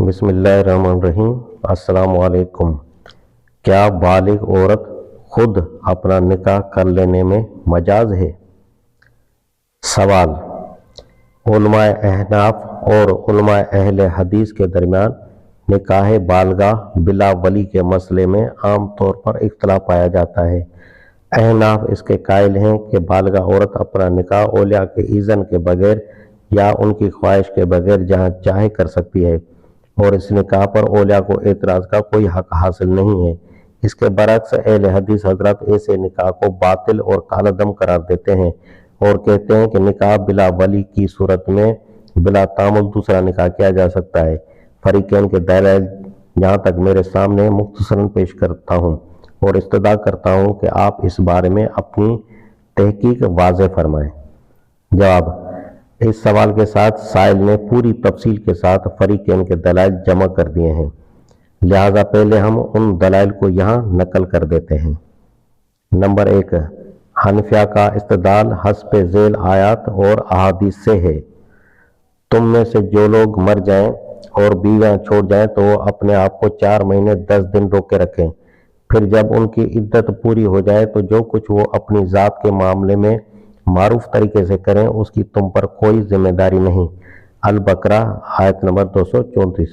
بسم اللہ الرحمن الرحیم۔ السلام علیکم۔ کیا بالغ عورت خود اپنا نکاح کر لینے میں مجاز ہے؟ سوال: علماء احناف اور علماء اہل حدیث کے درمیان نکاح بالغہ بلا ولی کے مسئلے میں عام طور پر اختلاف پایا جاتا ہے۔ احناف اس کے قائل ہیں کہ بالغہ عورت اپنا نکاح اولیاء کے اذن کے بغیر یا ان کی خواہش کے بغیر جہاں چاہے کر سکتی ہے، اور اس نکاح پر اولیاء کو اعتراض کا کوئی حق حاصل نہیں ہے۔ اس کے برعکس اہل حدیث حضرات ایسے نکاح کو باطل اور کالا دم قرار دیتے ہیں اور کہتے ہیں کہ نکاح بلا ولی کی صورت میں بلا تعامل دوسرا نکاح کیا جا سکتا ہے۔ فریقین کے دلائل یہاں تک میرے سامنے مختصراً پیش کرتا ہوں اور استدعا کرتا ہوں کہ آپ اس بارے میں اپنی تحقیق واضح فرمائیں۔ جواب: اس سوال کے ساتھ سائل نے پوری تفصیل کے ساتھ فریقین کے دلائل جمع کر دیے ہیں، لہذا پہلے ہم ان دلائل کو یہاں نقل کر دیتے ہیں۔ نمبر 1، حنفیہ کا استدلال حسب ذیل آیات اور احادیث سے ہے۔ تم میں سے جو لوگ مر جائیں اور بیویاں چھوڑ جائیں تو وہ اپنے آپ کو 4 مہینے 10 دن روکے رکھیں، پھر جب ان کی عدت پوری ہو جائے تو جو کچھ وہ اپنی ذات کے معاملے میں معروف طریقے سے کریں اس کی تم پر کوئی ذمہ داری نہیں۔ البقرہ آیت نمبر 234۔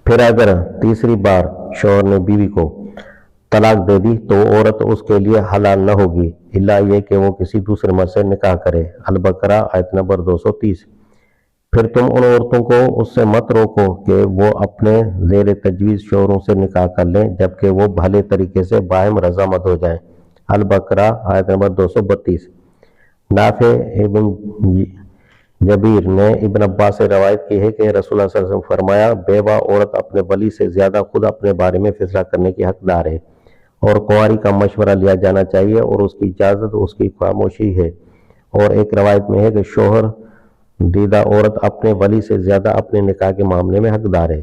پھر اگر تیسری بار شوہر نے بیوی کو طلاق دے دی تو عورت اس کے لیے حلال نہ ہوگی الا یہ کہ وہ کسی دوسرے مرد سے نکاح کرے۔ البقرہ آیت نمبر 230۔ پھر تم ان عورتوں کو اس سے مت روکو کہ وہ اپنے زیر تجویز شوہروں سے نکاح کر لیں جبکہ وہ بھلے طریقے سے باہم رضامند ہو جائیں۔ البقرہ آیت نمبر 232۔ نافع ابن جبیر نے ابن عباس سے روایت کی ہے کہ رسول اللہ صلی اللہ علیہ وسلم فرمایا، بیوہ عورت اپنے ولی سے زیادہ خود اپنے بارے میں فیصلہ کرنے کی حقدار ہے اور کنواری کا مشورہ لیا جانا چاہیے اور اس کی اجازت اس کی خاموشی ہے۔ اور ایک روایت میں ہے کہ شوہر دیدہ عورت اپنے ولی سے زیادہ اپنے نکاح کے معاملے میں حقدار ہے۔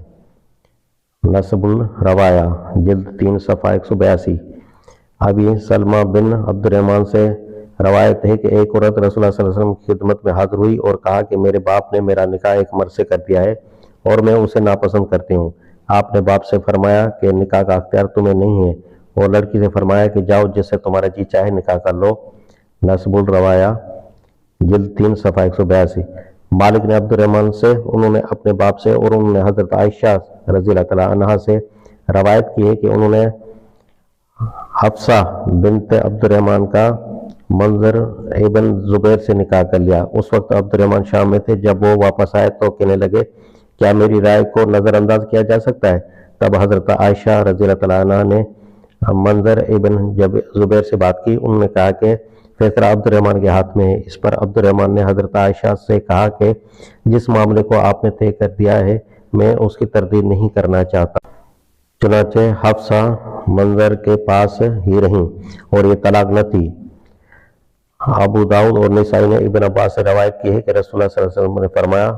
نسب الروایا جلد 3 صفحہ 182۔ ابی سلمہ بن عبد الرحمن سے روایت ہے کہ ایک عورت رسول اللہ صلی اللہ علیہ وسلم کی خدمت میں حاضر ہوئی اور کہا کہ میرے باپ نے میرا نکاح ایک مرد سے کر دیا ہے اور میں اسے ناپسند کرتی ہوں۔ آپ نے باپ سے فرمایا کہ نکاح کا اختیار تمہیں نہیں ہے، اور لڑکی سے فرمایا کہ جاؤ جس سے تمہارا جی چاہے نکاح کر لو۔ نسب الروایا جلد 3 صفحہ 182۔ مالک نے عبد الرحمن سے انہوں نے اپنے باپ سے اور انہوں نے حضرت عائشہ رضی اللہ تعالیٰ عنہا سے روایت کی ہے کہ انہوں نے حفصہ بنت عبد الرحمن کا منظر ابن زبیر سے نکاح کر لیا۔ اس وقت عبد الرحمن شام میں تھے۔ جب وہ واپس آئے تو کہنے لگے، کیا میری رائے کو نظر انداز کیا جا سکتا ہے؟ تب حضرت عائشہ رضی اللہ تعالیٰ عنہ نے منظر ابن زبیر سے بات کی۔ انہوں نے کہا کہ فیصلہ عبد الرحمن کے ہاتھ میں ہے۔ اس پر عبد الرحمن نے حضرت عائشہ سے کہا کہ جس معاملے کو آپ نے طے کر دیا ہے میں اس کی تردید نہیں کرنا چاہتا۔ چنانچہ حفصہ منظر کے پاس ہی رہیں اور یہ طلاق نہ تھی۔ ابو داؤد اور نسائی نے ابن عباس سے روایت کی ہے کہ رسول اللہ صلی اللہ علیہ وسلم نے فرمایا،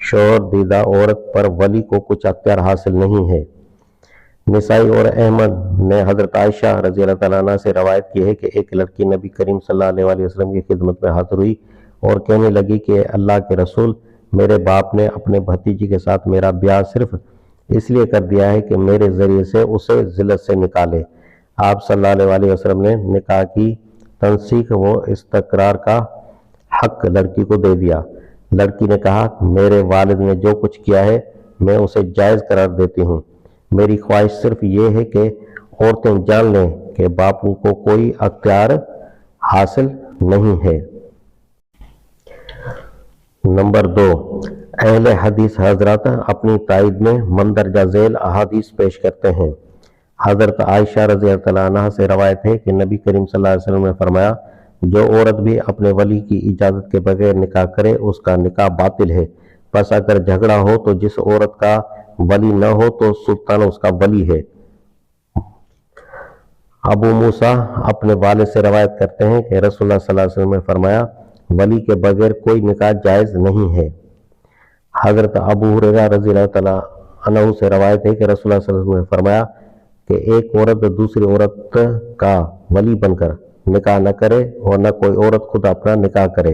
شوہر دیدہ عورت پر ولی کو کچھ اختیار حاصل نہیں ہے۔ نسائی اور احمد نے حضرت عائشہ رضی اللہ تعالیٰ عنہ سے روایت کی ہے کہ ایک لڑکی نبی کریم صلی اللہ علیہ وسلم کی خدمت میں حاضر ہوئی اور کہنے لگی کہ اللہ کے رسول، میرے باپ نے اپنے بھتیجی کے ساتھ میرا بیاہ صرف اس لیے کر دیا ہے کہ میرے ذریعے سے اسے ذلت سے نکالے۔ آپ صلی اللہ علیہ وسلم نے نکاح کی تنسیخ و استقرار کا حق لڑکی کو دے دیا۔ لڑکی نے کہا، میرے والد نے جو کچھ کیا ہے میں اسے جائز قرار دیتی ہوں۔ میری خواہش صرف یہ ہے کہ عورتیں جان لیں کہ باپوں کو کوئی اختیار حاصل نہیں ہے۔ نمبر 2، اہل حدیث حضرات اپنی تائید میں مندرجہ ذیل احادیث پیش کرتے ہیں۔ حضرت عائشہ رضی اللہ تعالیٰ عنہ سے روایت ہے کہ نبی کریم صلی اللہ علیہ وسلم نے فرمایا، جو عورت بھی اپنے ولی کی اجازت کے بغیر نکاح کرے اس کا نکاح باطل ہے۔ پس اگر جھگڑا ہو تو جس عورت کا ولی نہ ہو تو سلطان اس کا ولی ہے۔ ابو موسیٰ اپنے والد سے روایت کرتے ہیں کہ رسول اللہ صلی اللہ علیہ وسلم نے فرمایا، ولی کے بغیر کوئی نکاح جائز نہیں ہے۔ حضرت ابو ہریرہ رضی اللہ تعالیٰ عنہ سے روایت ہے کہ رسول اللہ صلی اللہ علیہ وسلم نے فرمایا کہ ایک عورت دوسری عورت کا ولی بن کر نکاح نہ کرے اور نہ کوئی عورت خود اپنا نکاح کرے۔